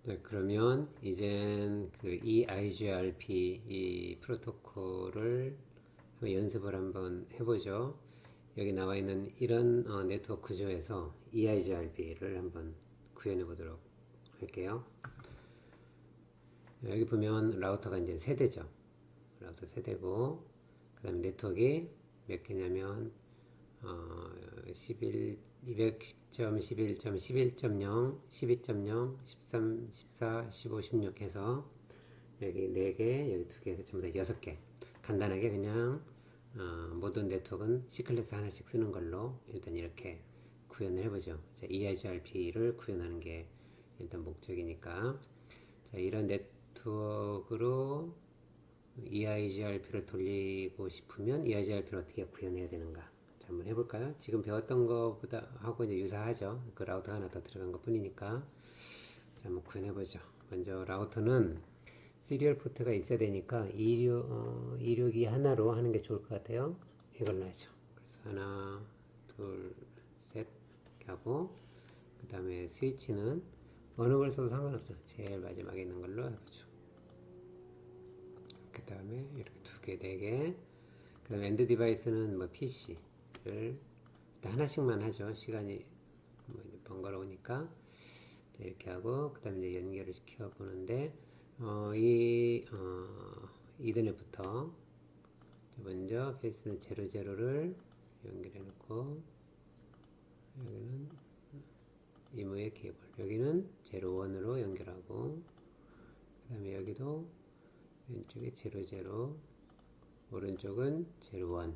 네, 그러면 이젠 그 EIGRP 이 프로토콜을 한번 연습을 한번 해보죠. 여기 나와 있는 이런 네트워크 구조에서 EIGRP를 한번 구현해 보도록 할게요. 여기 보면 라우터가 이제 세대죠. 라우터 세대고, 그 다음에 네트워크가 몇 개냐면 11, 200.11.11.0, 12.0, 13, 14, 15, 16 해서 여기 4개, 여기 2개 해서 전부 다 6개. 간단하게 그냥 모든 네트워크는 C클래스 하나씩 쓰는 걸로 일단 이렇게 구현을 해보죠. 자, EIGRP를 구현하는 게 일단 목적이니까. 자, 이런 네트워크로 EIGRP를 돌리고 싶으면 EIGRP를 어떻게 구현해야 되는가? 자, 한번 해볼까요? 지금 배웠던 것보다 하고 이제 유사하죠. 그 라우터가 하나 더 들어간 것 뿐이니까. 자, 한번 구현해보죠. 먼저 라우터는 시리얼 포트가 있어야 되니까 이륙이 하나로 하는 게 좋을 것 같아요. 이걸로 하죠. 그래서 하나, 둘, 셋 이렇게 하고, 그 다음에 스위치는 어느 걸 써도 상관없죠. 제일 마지막에 있는 걸로 해보죠. 그 다음에 이렇게 2개, 4개. 그 다음에 엔드 디바이스는 뭐 PC를 하나씩만 하죠. 시간이 뭐 번거로우니까. 이렇게 하고, 그 다음에 이제 연결을 시켜 보는데, 이더넷부터 먼저 페이스 00를 연결해 놓고, 여기는 이모의 케이블, 여기는 01으로 연결하고, 그 다음에 여기도 왼쪽에 00, 오른쪽은 01.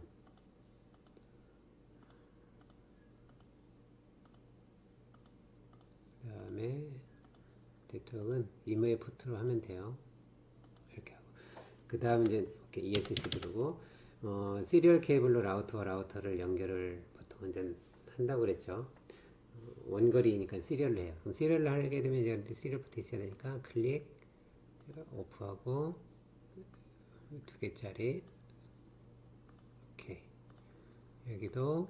그 다음에 네트워크는 이모의 포트로 하면 돼요. 이렇게 하고. 그 다음 이제 ESC 누르고, 시리얼 케이블로 라우터와 라우터를 연결을 보통 이제 한다고 그랬죠. 원거리니까 시리얼로 해요. 그럼 시리얼로 하게 되면 이제 시리얼 포트 있어야 되니까 클릭, 오프하고, 2개짜리, 오케이. 여기도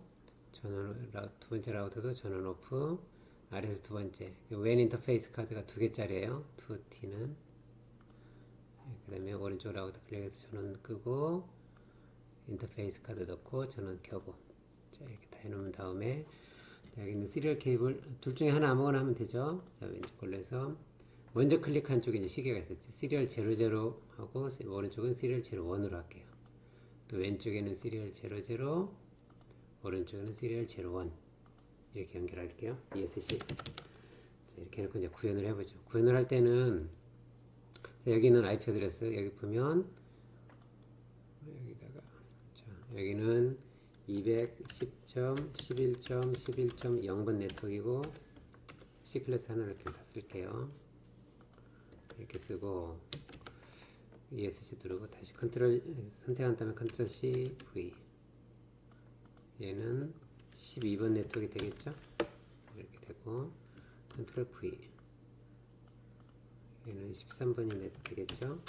전원, 두 번째 라우터도 전원 오프, 아래에서 두 번째. 웬 인터페이스 카드가 2개짜리예요. 2T는. 그 다음에 오른쪽 라우터 클릭해서 전원 끄고, 인터페이스 카드 넣고 전원 켜고. 자, 이렇게 다 해놓은 다음에, 자, 여기 있는 시리얼 케이블 둘 중에 하나 아무거나 하면 되죠. 자, 왼쪽 걸로 해서 먼저 클릭한 쪽에 이제 시계가 있었지. 시리얼 00 하고 오른쪽은 시리얼 01으로 할게요. 또 왼쪽에는 시리얼 00, 오른쪽에는 시리얼 01 이렇게 연결할게요. ESC. 자, 이렇게 해놓고 이제 구현을 해보죠. 구현을 할 때는 자, 여기는 IP 어드레스 여기 보면 여기다가 자, 여기는 210.11.11.0번 네트워크이고 C클래스 하나를 이렇게 다 쓸게요. 이렇게 쓰고 ESC 누르고 다시 컨트롤 선택한 다음에 컨트롤 C V 얘는 12번 네트워크가 되겠죠? 이렇게 되고 컨트롤 V 얘는 13번이 네트워크 되겠죠?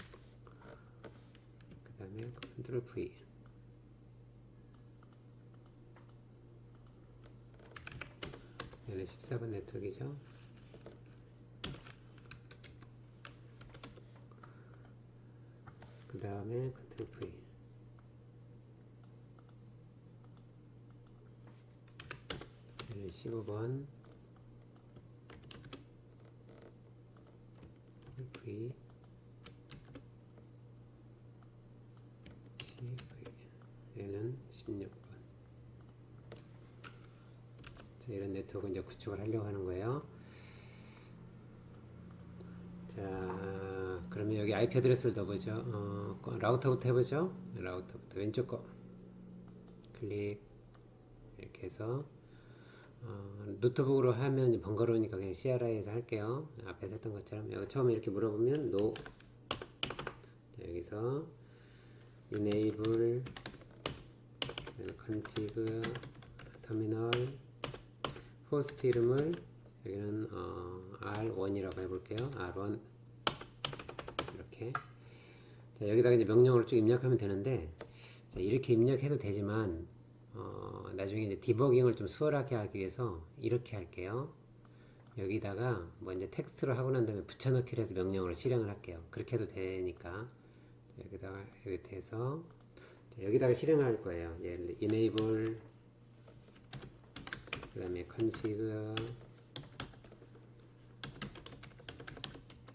그 다음에 컨트롤 V 얘는 14번 네트워크이죠? 그 다음에 컨트롤 V 얘는 15번 V 얘는 16번. 자, 이런 네트워크 이제 구축을 하려고 하는 거예요. 자, 그러면 여기 IP 어드레스를 넣어보죠. 라우터부터 해보죠. 라우터부터 왼쪽 거 클릭 이렇게 해서 노트북으로 하면 번거로우니까 그냥 CRI에서 할게요. 앞에서 했던 것처럼 여기 처음에 이렇게 물어보면 no. 자, 여기서 enable config terminal 호스트 이름을 여기는 R1이라고 해볼게요. R1 이렇게. 자, 여기다가 이제 명령어를 쭉 입력하면 되는데 자, 이렇게 입력해도 되지만 나중에 이제 디버깅을 좀 수월하게 하기 위해서 이렇게 할게요. 여기다가 뭐 이제 텍스트로 하고 난 다음에 붙여넣기를 해서 명령으로 실행을 할게요. 그렇게 해도 되니까 여기다가 이렇게 해서 여기다가 실행을 할 거예요. 얘를 enable 그 다음에 config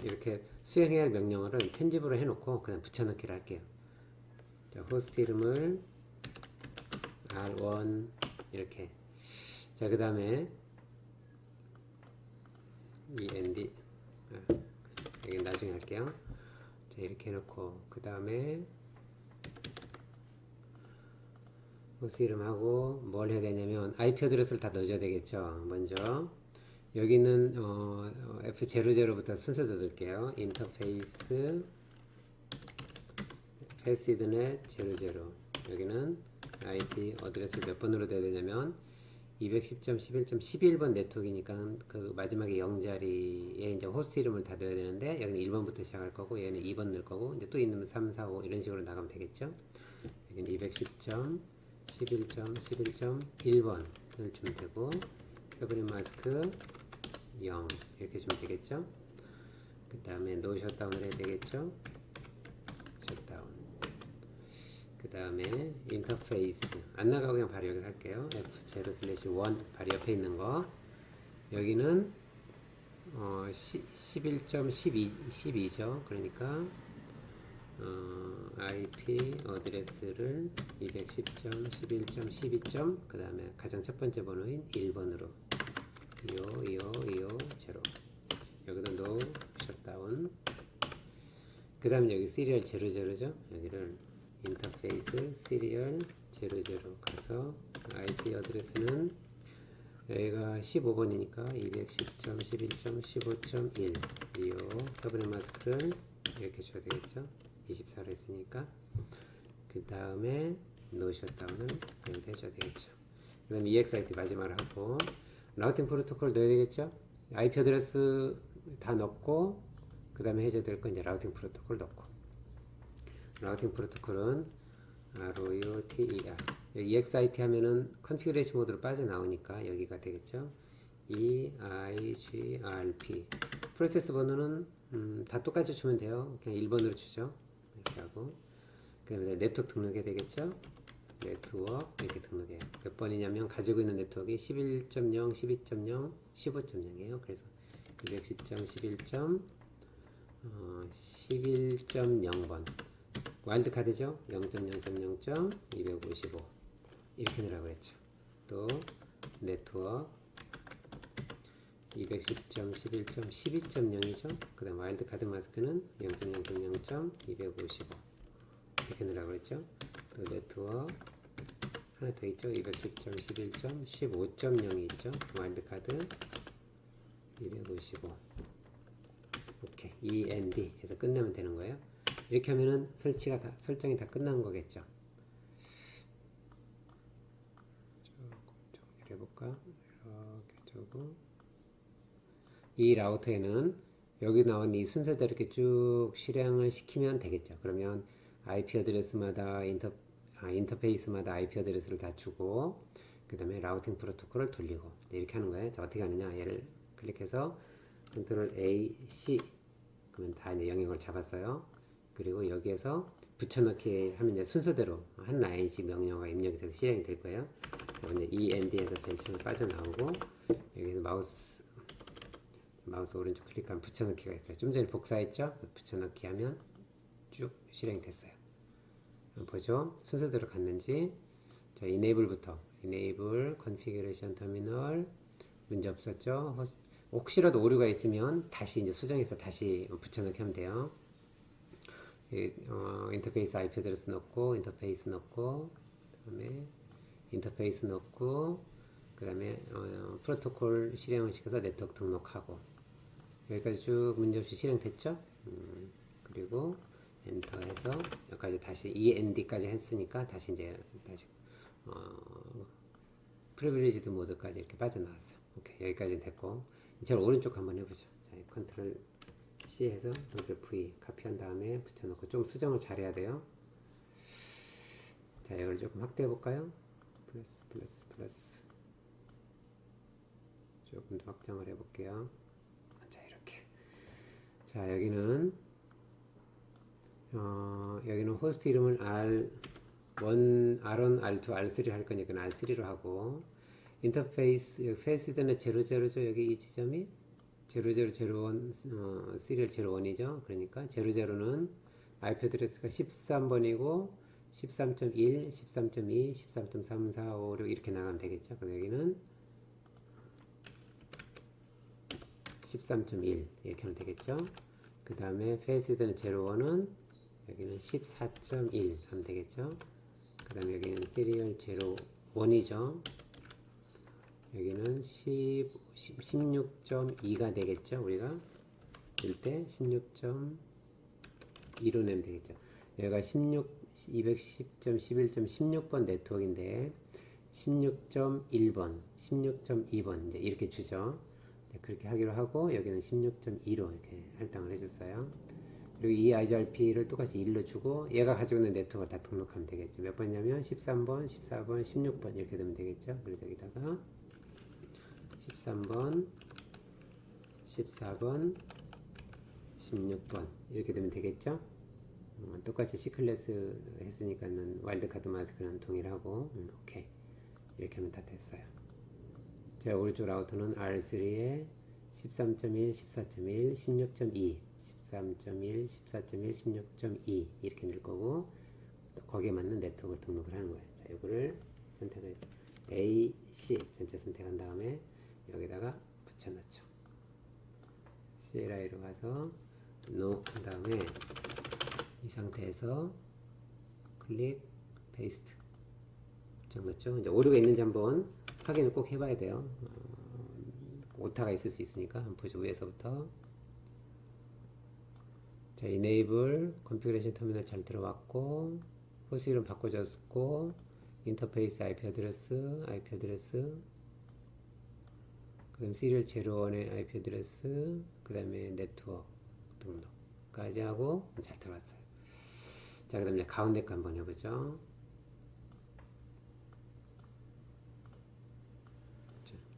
이렇게 수행해야 할 명령어를 편집으로 해놓고 그냥 붙여넣기를 할게요. 자, 호스트 이름을 R1 이렇게. 자, 그 다음에 END 여기 나중에 할게요. 자, 이렇게 해놓고 그 다음에 호스트 이름하고 뭘 해야 되냐면 IP 어드레스를 다 넣어줘야 되겠죠. 먼저 여기는 F00부터 순서도 넣을게요. 인터페이스 패시드넷 00 여기는 IP 어드레스를 몇 번으로 돼야 되냐면 210.11.11번 네트워크니까 그 마지막에 0자리에 이제 호스트 이름을 다 넣어야 되는데 여기는 1번부터 시작할 거고 얘는 2번 넣을 거고 이제 또 있는 3, 4, 5 이런 식으로 나가면 되겠죠. 여기는 210.11.11.1번을 주면 되고 서브넷 마스크 0 이렇게 주면 되겠죠. 그 다음에 노 셧다운을 해야 되겠죠. 셧다운. 그 다음에 인터페이스 안 나가고 그냥 바로 여기서 할게요. F0/1 바로 옆에 있는 거 여기는 11.12죠. 그러니까 IP 어드레스를 210.11.12. 그 다음에 가장 첫 번째 번호인 1번으로 25250 여기도 no 셧다운. 그 다음에 여기 시리얼 00죠. 여기를 인터페이스 시리얼 00 가서 IP 어드레스는 여기가 15번이니까 210.11.15.1 이요 서브넷 마스크를 이렇게 줘야 되겠죠. 24로 했으니까 그 다음에 노 셧다운을 여기다 해줘야 되겠죠. 그 다음에 EXIT 마지막으로 하고 라우팅 프로토콜 넣어야 되겠죠. IP 어드레스 다 넣고 그 다음에 해줘야 될 건 이제 라우팅 프로토콜 넣고 라우팅 프로토콜은 ROUTER EXIT 하면은 컨피그레이션 모드로 빠져나오니까 여기가 되겠죠. EIGRP 프로세스 번호는 다 똑같이 주면 돼요. 그냥 1번으로 주죠. 이렇게 하고 그 다음에 네트워크 등록해야 되겠죠. 네트워크 이렇게 등록해요. 몇 번이냐면 가지고 있는 네트워크가 11.0, 12.0, 15.0이에요. 그래서 210.11.0번 와일드카드죠. 0.0.0.255 이렇게 넣으라고 했죠. 또 네트워크 210.11.12.0이죠. 그 다음 와일드카드 마스크는 0.0.0.255 이렇게 넣으라고 했죠. 또 네트워크 하나 더 있죠. 210.11.15.0이 있죠. 와일드카드 255 오케이. END 해서 끝내면 되는 거예요. 이렇게 하면은 설정이 다 끝난 거겠죠. 조금 해볼까? 이렇게 주고 이 라우터에는 여기 나온 이 순서대로 이렇게 쭉 실행을 시키면 되겠죠. 그러면 IP 어드레스마다 인터페이스마다 IP 어드레스를 다 주고 그 다음에 라우팅 프로토콜을 돌리고 이렇게 하는 거예요. 자, 어떻게 하느냐? 얘를 클릭해서 컨트롤 A, C 그러면 다 이제 영역을 잡았어요. 그리고 여기에서 붙여넣기 하면 이제 순서대로 한 라인씩 명령어가 입력이 돼서 실행이 될 거예요. 이제 END에서 제일 처음에 빠져나오고 여기서 마우스 오른쪽 클릭하면 붙여넣기가 있어요. 좀 전에 복사했죠? 붙여넣기 하면 쭉 실행이 됐어요. 보죠? 순서대로 갔는지. 자, enable부터 enable configuration terminal 문제 없었죠? 혹시라도 오류가 있으면 다시 이제 수정해서 다시 붙여넣기 하면 돼요. 인터페이스 IP 어드레스 넣고 인터페이스 넣고 그다음에 인터페이스 넣고 그다음에 프로토콜 실행을 시켜서 네트워크 등록하고 여기까지 쭉 문제없이 실행됐죠. 그리고 엔터해서 여기까지 다시 END까지 했으니까 다시 프리빌리지드 모드까지 이렇게 빠져나왔어요. 오케이, 여기까지는 됐고 이제 오른쪽 한번 해보죠. 자, 컨트롤 C 해서 컨트롤 V 카피한 다음에 붙여놓고 좀 수정을 잘해야 돼요. 자, 이걸 조금 확대해 볼까요? 플러스 조금 더 확장을 해볼게요. 자, 이렇게. 자, 여기는 호스트 이름을 R1, R2, R3를 할 거니까 R3로 하고, 인터페이스, 페이스드는 00죠. 여기 이 지점이 0001, 시리얼 01이죠. 그러니까 00는 IP 어드레스가 13번이고, 13.1, 13.2, 13.3, 4, 5, 6 이렇게 나가면 되겠죠. 그래서 여기는 13.1 이렇게 하면 되겠죠. 그 다음에 페이스드는 01은 여기는 14.1 하면 되겠죠. 그 다음에 여기는 시리얼 01이죠. 여기는 16.2가 되겠죠. 우리가 이때 16.2로 내면 되겠죠. 여기가 210.11.16번 네트워크인데 16.1번, 16.2번 이제 이렇게 주죠. 그렇게 하기로 하고 여기는 16.2로 이렇게 할당을 해줬어요. 그리고 이 IGRP를 똑같이 1로 주고 얘가 가지고 있는 네트워크를 다 등록하면 되겠죠. 몇 번이냐면 13번, 14번, 16번 이렇게 되면 되겠죠. 그래서 여기다가 13번, 14번, 16번 이렇게 되면 되겠죠. 똑같이 C클래스 했으니까는 와일드카드 마스크는 동일하고 오케이 이렇게 하면 다 됐어요. 자, 오른쪽 라우터는 R3에 13.1, 14.1, 16.2, 13.1, 14.1, 16.2 이렇게 넣을 거고 또 거기에 맞는 네트워크를 등록을 하는 거예요. 자, 이거를 선택해서 A, C 전체 선택한 다음에 여기다가 붙여넣죠. CLI로 가서 No 한 다음에 이 상태에서 클릭, 페이스트 붙여넣죠. 이제 오류가 있는지 한번 확인을 꼭 해봐야 돼요. 오타가 있을 수 있으니까 한번 보죠. 위에서부터. 자, Enable, Configuration 터미널 잘 들어왔고, 호스 이름 바꿔줬고, 인터페이스 IP 어드레스, 그 다음에 시리얼 01의 IP 어드레스, 그 다음에 네트워크 등록까지 하고 잘 들어왔어요. 자, 그 다음에 가운데 거 한번 해보죠.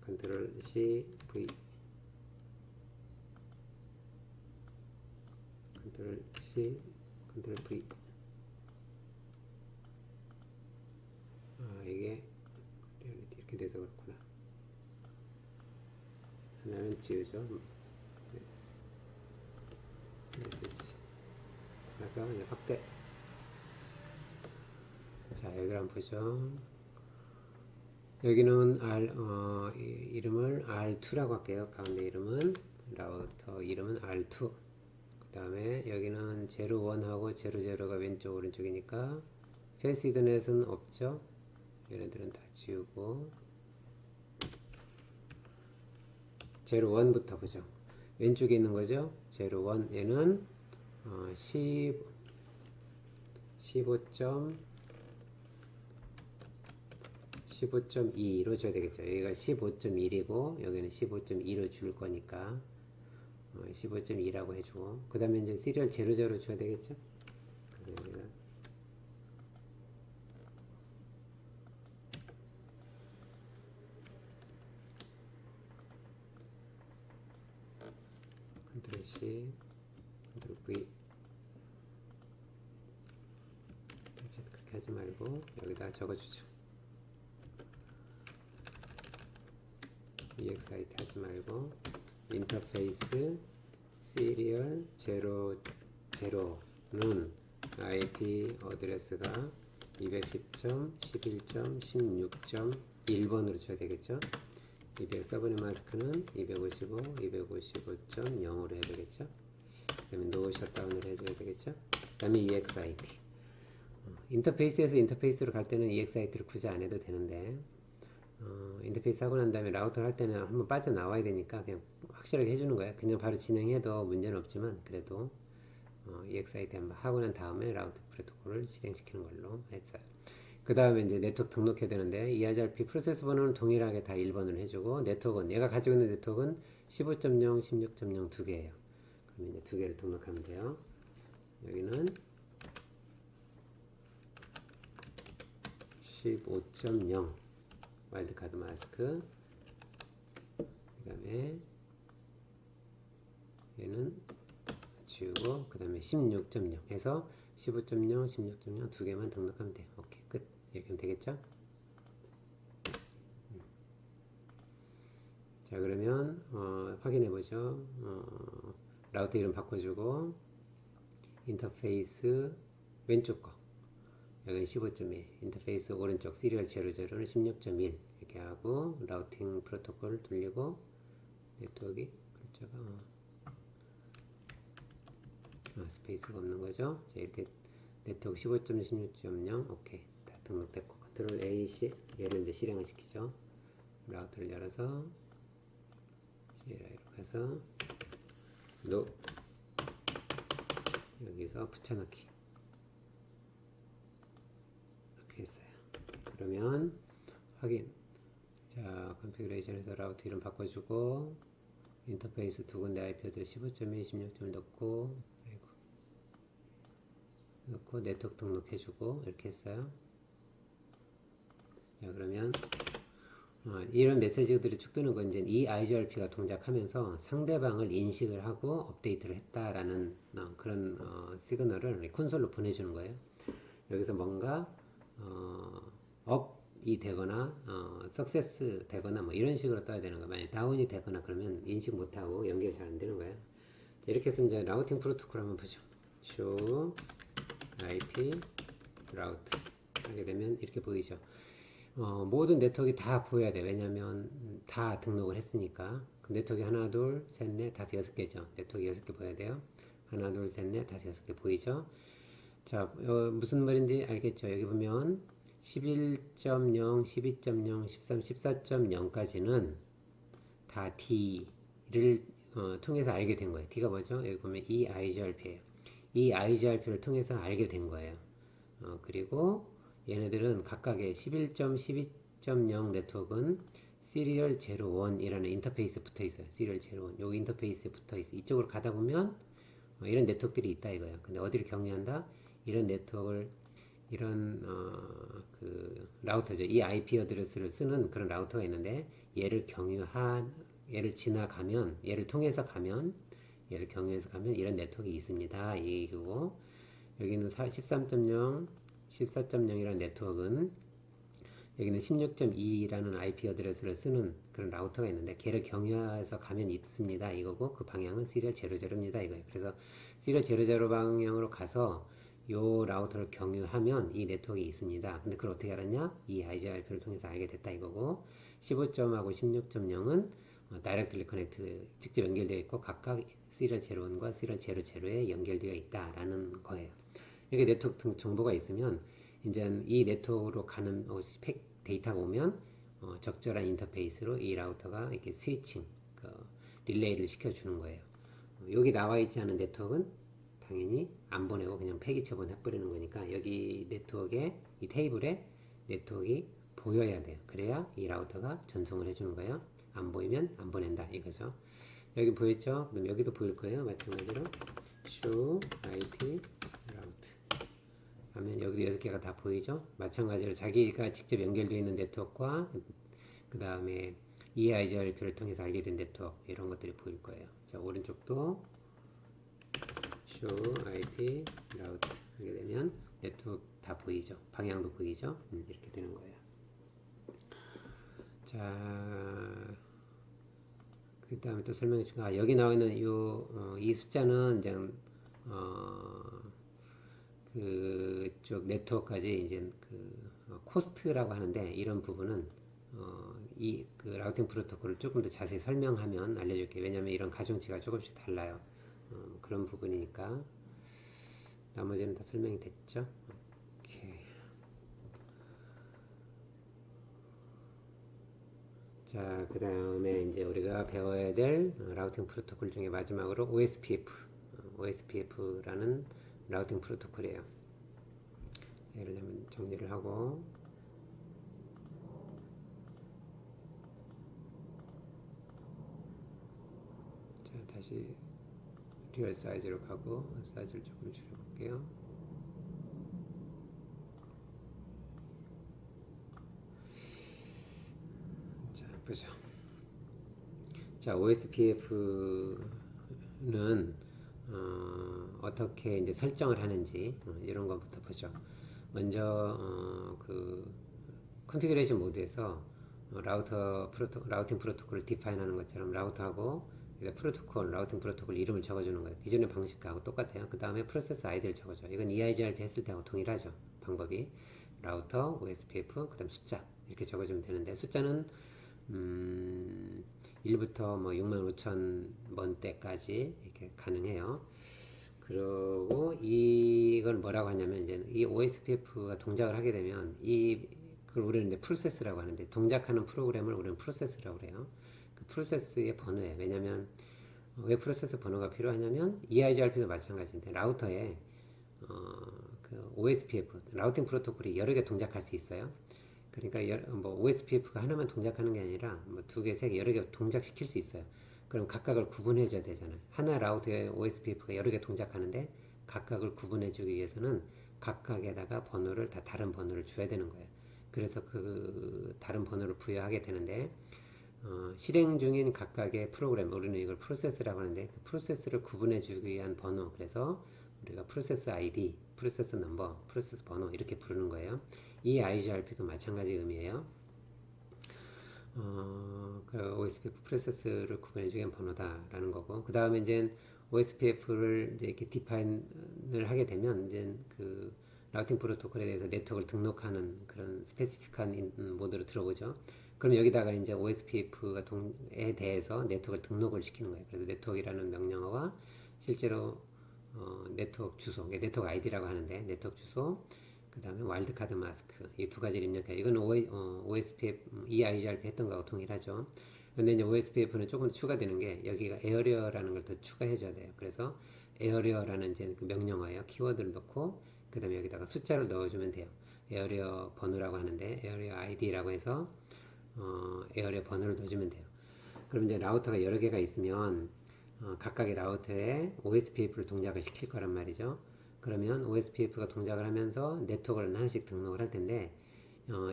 컨트롤 C, V, 컨트롤 C, 컨트롤 V. 이게 이렇게 돼서 그렇구나. 하나는 지우죠. SC. 그래서 이제 확대. 자, 여기를 한번 보죠. 여기는 이름을 R2라고 할게요. 가운데 이름은 라우터 이름은 R2. 그 다음에 여기는 01하고 00가 왼쪽 오른쪽이니까 페이스 이더넷은 없죠. 얘네들은 다 지우고 01부터 보죠. 왼쪽에 있는 거죠. 01 얘는 15.2로 줘야 되겠죠. 여기가 15.1이고 여기는 15.2로 줄 거니까 15.2라고 해주고 그 다음에 이제 시리얼 00 줘야 되겠죠. 컨트롤 C, 컨트롤 V. 그렇게 하지 말고 여기다 적어주죠. EXIT 하지 말고 인터페이스 시리얼 00는 IP 어드레스가 210.11.16.1번으로 줘야 되겠죠. 200 서브넷 마스크는 255, 255.0으로 해야 되겠죠. 그 다음에 노 셧다운을 해줘야 되겠죠. 그 다음에 EXIT. 인터페이스에서 인터페이스로 갈 때는 EXIT를 굳이 안 해도 되는데, 인터페이스 하고 난 다음에 라우터를 할 때는 한번 빠져나와야 되니까 그냥 확실하게 해주는 거예요. 그냥 바로 진행해도 문제는 없지만, 그래도 EXIT 한번 하고 난 다음에 라우터 프로토콜을 실행시키는 걸로 했어요. 그 다음에 이제 네트워크 등록해야 되는데 EIGRP 프로세스 번호는 동일하게 다 1번을 해주고 네트워크는 얘가 가지고 있는 네트워크는 15.0, 16.0 두 개예요. 그럼 이제 두 개를 등록하면 돼요. 여기는 15.0 와일드카드 마스크 그 다음에 얘는 지우고 그 다음에 16.0 해서 15.0, 16.0 두 개만 등록하면 돼요. 오케이, 끝. 이렇게 하면 되겠죠? 자, 그러면 확인해 보죠. 라우터 이름 바꿔주고 인터페이스 왼쪽 거 여기는 15.1, 인터페이스 오른쪽 시리얼 00는 16.1 이렇게 하고 라우팅 프로토콜 돌리고 네트워크 글자가 스페이스가 없는 거죠. 자, 이렇게 네트워크 15.16.0 오케이 다 등록됐고 컨트롤 A, C 얘를 이제 실행을 시키죠. 라우터를 열어서 CLI로 가서 노 여기서 붙여넣기 이렇게 했어요. 그러면 확인. 자, 컨피그레이션에서 라우터 이름 바꿔주고 인터페이스 두 군데 IP 어드레스 15.2, 16.1 넣고 네트워크 등록해주고 이렇게 했어요. 자, 그러면 이런 메시지들이 쭉 뜨는 건 이제 이 IGRP가 동작하면서 상대방을 인식을 하고 업데이트를 했다라는 그런 시그널을 콘솔로 보내주는 거예요. 여기서 뭔가 업이 되거나 석세스 되거나 뭐 이런 식으로 떠야 되는 거예요. 만약 다운이 되거나 그러면 인식 못하고 연결이 잘 안 되는 거예요. 자, 이렇게 해서 이제 라우팅 프로토콜 한번 보죠. show IP 라우트 하게 되면 이렇게 보이죠. 모든 네트워크가 다 보여야 돼. 왜냐면 다 등록을 했으니까. 그 네트워크 하나, 둘, 셋, 넷, 다섯, 여섯 개죠. 네트워크 6개 보여야 돼요. 하나, 둘, 셋, 넷, 다섯, 여섯 개 보이죠. 자, 무슨 말인지 알겠죠? 여기 보면 11.0, 12.0, 13, 14.0까지는 다 D를 통해서 알게 된 거예요. D가 뭐죠? 여기 보면 이 IGRP예요. 이 IGRP를 통해서 알게 된 거예요. 그리고 얘네들은 각각의 11.12.0 네트워크는 시리얼 01이라는 인터페이스 붙어 있어요. 시리얼 01. 여기 인터페이스에 붙어 있어요. 이쪽으로 가다 보면 이런 네트워크들이 있다 이거예요. 근데 어디를 경유한다? 이런 네트워크를 이런 그 라우터죠. 이 IP 어드레스를 쓰는 그런 라우터가 있는데 얘를 지나가면 얘를 통해서 가면 얘를 경유해서 가면 이런 네트워크가 있습니다. 이거고 여기는 13.0 14.0이라는 네트워크는 여기는 16.2라는 IP 어드레스를 쓰는 그런 라우터가 있는데 걔를 경유해서 가면 있습니다. 이거고 그 방향은 시리얼 00입니다. 이거예요. 그래서 시리얼 00 방향으로 가서 요 라우터를 경유하면 이 네트워크가 있습니다. 근데 그걸 어떻게 알았냐? 이 IGRP를 통해서 알게 됐다 이거고 15.하고 16.0은 다이렉트리 커넥트 직접 연결되어 있고 각각 시리얼 01과 시리얼 00에 연결되어 있다라는 거예요. 이렇게 네트워크 정보가 있으면 이제 이 네트워크로 가는 데이터가 오면 적절한 인터페이스로 이 라우터가 이렇게 스위칭, 릴레이를 시켜주는 거예요. 여기 나와 있지 않은 네트워크는 당연히 안 보내고 그냥 폐기 처분해버리는 거니까 여기 네트워크에 이 테이블에 네트워크가 보여야 돼요. 그래야 이 라우터가 전송을 해주는 거예요. 안 보이면 안 보낸다 이거죠. 여기 보였죠? 그럼 여기도 보일 거예요. 마찬가지로 show IP 라우트 하면 여기도 6개가 다 보이죠? 마찬가지로 자기가 직접 연결되어 있는 네트워크와 그 다음에 EIGRP를 통해서 알게 된 네트워크 이런 것들이 보일 거예요. 자, 오른쪽도 show IP 라우트 하게 되면 네트워크 다 보이죠? 방향도 보이죠? 이렇게 되는 거예요. 자, 그 다음에 또 설명해 줄까? 여기 나와 있는 이 숫자는 이제 그쪽 네트워크까지 이제 코스트라고 하는데 이런 부분은 그 라우팅 프로토콜을 조금 더 자세히 설명하면 알려줄게요. 왜냐면 이런 가중치가 조금씩 달라요. 그런 부분이니까 나머지는 다 설명이 됐죠. 오케이. 자, 그 다음에 이제 우리가 배워야 될 라우팅 프로토콜 중에 마지막으로 OSPF라는 라우팅 프로토콜이에요. 예를 들면 정리를 하고 자, 다시 리얼 사이즈로 가고 사이즈를 조금 줄여볼게요. 자, 보죠. 자, OSPF는 어떻게 이제 설정을 하는지 이런 것부터 보죠. 먼저 그 컨피그레이션 모드에서 라우팅 프로토콜을 디파인하는 것처럼 라우터하고 프로토콜, 라우팅 프로토콜 이름을 적어주는 거예요. 기존의 방식하고 똑같아요. 그 다음에 프로세스 아이디를 적어줘. 이건 EIGRP 했을 때하고 동일하죠. 방법이 라우터, OSPF, 그 다음 숫자 이렇게 적어주면 되는데 숫자는 1부터 뭐 65,000번대까지 이렇게 가능해요. 그리고 이걸 뭐라고 하냐면 이제 이 OSPF가 동작을 하게 되면 그걸 우리는 이제 프로세스라고 하는데 동작하는 프로그램을 우리는 프로세스라고 그래요. 그 프로세스의 번호예요. 왜냐면 왜 프로세스 번호가 필요하냐면 EIGRP도 마찬가지인데 라우터에 그 OSPF 라우팅 프로토콜이 여러 개 동작할 수 있어요. 그러니까 뭐 OSPF가 하나만 동작하는 게 아니라 뭐 두 개, 세 개 여러 개 동작시킬 수 있어요. 그럼 각각을 구분해 줘야 되잖아요. 하나 라우터에 OSPF가 여러 개 동작하는데 각각을 구분해 주기 위해서는 각각에다가 번호를 다 다른 번호를 줘야 되는 거예요. 그래서 그 다른 번호를 부여하게 되는데 실행 중인 각각의 프로그램, 우리는 이걸 프로세스라고 하는데 그 프로세스를 구분해 주기 위한 번호, 그래서 우리가 프로세스 ID, 프로세스 넘버, 프로세스 번호 이렇게 부르는 거예요. 이 IGRP도 마찬가지 의미예요. 그 OSPF 프로세스를 구분해 주기 위한 번호다라는 거고, 그 다음에 이제 OSPF를 이제 이렇게 디파인을 하게 되면 이제 그 라우팅 프로토콜에 대해서 네트워크를 등록하는 그런 스페시픽한 모드로 들어보죠. 그럼 여기다가 이제 OSPF에 대해서 네트워크를 등록을 시키는 거예요. 그래서 네트워크라는 명령어와 실제로 네트워크 주소, 네트워크 ID라고 하는데 네트워크 주소, 그 다음에 와일드카드 마스크 이 두 가지를 입력해요. 이건 OSPF, EIGRP 했던 거하고 동일하죠. 근데 이제 OSPF는 조금 추가되는 게 여기가 에어리어라는 걸 더 추가해 줘야 돼요. 그래서 에어리어라는 이제 그 명령어예요. 키워드를 넣고 그 다음에 여기다가 숫자를 넣어주면 돼요. 에어리어 번호라고 하는데 에어리어 ID라고 해서 에어리어 번호를 넣어주면 돼요. 그럼 이제 라우터가 여러 개가 있으면 각각의 라우터에 OSPF를 동작을 시킬 거란 말이죠. 그러면 OSPF가 동작을 하면서 네트워크를 하나씩 등록을 할 텐데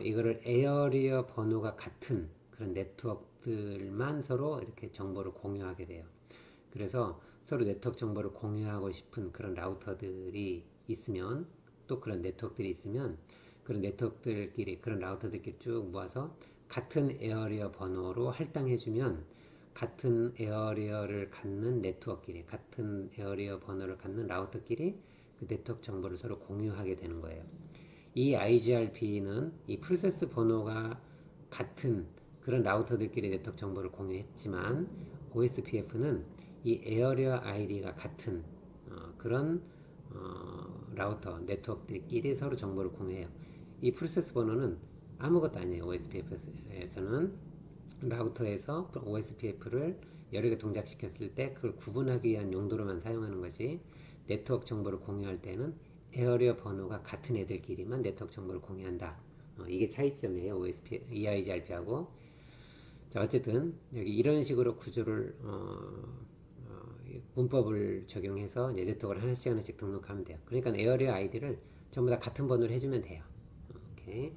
이거를 에어리어 번호가 같은 그런 네트워크들만 서로 이렇게 정보를 공유하게 돼요. 그래서 서로 네트워크 정보를 공유하고 싶은 그런 라우터들이 있으면, 또 그런 네트워크들이 있으면 그런 네트워크들끼리, 그런 라우터들끼리 쭉 모아서 같은 에어리어 번호로 할당해주면 같은 에어리어를 갖는 네트워크끼리, 같은 에어리어 번호를 갖는 라우터끼리 그 네트워크 정보를 서로 공유하게 되는 거예요. 이 IGRP는 이 프로세스 번호가 같은 그런 라우터들끼리 네트워크 정보를 공유했지만 OSPF는 이 에어리어 ID가 같은 그런 라우터 네트워크들끼리 서로 정보를 공유해요. 이 프로세스 번호는 아무것도 아니에요. OSPF에서는 라우터에서 OSPF를 여러 개 동작시켰을 때 그걸 구분하기 위한 용도로만 사용하는 거지, 네트워크 정보를 공유할 때는 에어리어 번호가 같은 애들끼리만 네트워크 정보를 공유한다. 이게 차이점이에요. EIGRP하고. 자, 어쨌든 여기 이런 식으로 구조를 문법을 적용해서 이제 네트워크를 하나씩 하나씩 등록하면 돼요. 그러니까 에어리어 아이디를 전부 다 같은 번호로 해주면 돼요. 오케이.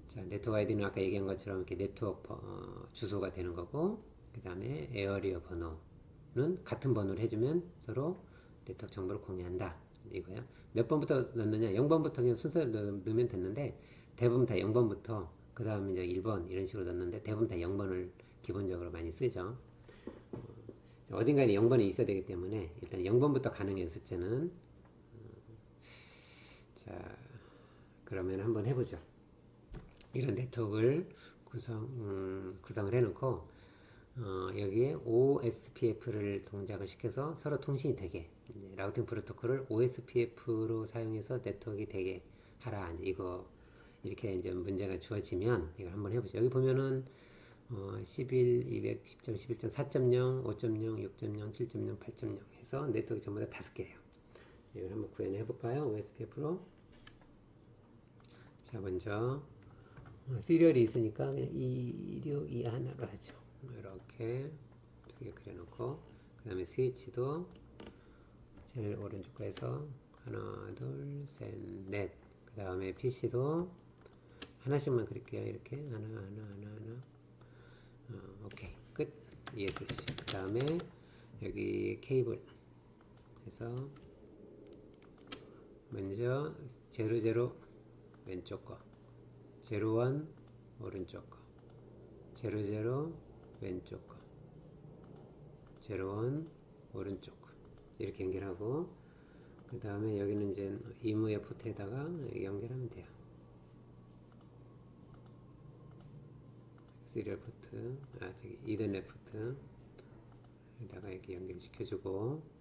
자, 네트워크 아이디는 아까 얘기한 것처럼 이렇게 네트워크 주소가 되는 거고, 그 다음에 에어리어 번호는 같은 번호를 해주면 서로 네트워크 정보를 공유한다. 이거야. 몇 번부터 넣느냐? 0번부터 그냥 순서를 넣으면 됐는데 대부분 다 0번부터 그 다음에 이제 1번 이런 식으로 넣는데 대부분 다 0번을 기본적으로 많이 쓰죠. 어딘가에 0번이 있어야 되기 때문에 일단 0번부터 가능해요. 숫자는. 자, 그러면 한번 해보죠. 이런 네트워크를 구성을 해놓고 여기에 OSPF를 동작을 시켜서 서로 통신이 되게, 라우팅 프로토콜을 OSPF로 사용해서 네트워크가 되게 하라. 이거 이렇게 이제 문제가 주어지면 이걸 한번 해보죠. 여기 보면은 11, 200, 10점, 11점, 4.0, 5.0, 6.0, 7.0, 8.0 해서 네트워크 전부 다 5개예요. 이걸 한번 구현해 볼까요? OSPF로. 자, 먼저 시리얼이 있으니까 그냥 262 하나로 하죠. 이렇게 두 개 그려놓고, 그 다음에 스위치도 제일 오른쪽 거에서 하나, 둘, 셋, 넷. 그 다음에 PC도 하나씩만 그릴게요. 이렇게 하나. 오케이, 끝. ESC. 그 다음에 여기 케이블 해서 먼저 00 왼쪽 거, 01 오른쪽 거, 00 왼쪽 거, 01 오른쪽 거 이렇게 연결하고, 그 다음에 여기는 이제 이무의 포트에다가 연결하면 돼요. 시리얼 포트, 저기 이더넷 포트 에다가 이렇게 연결시켜주고,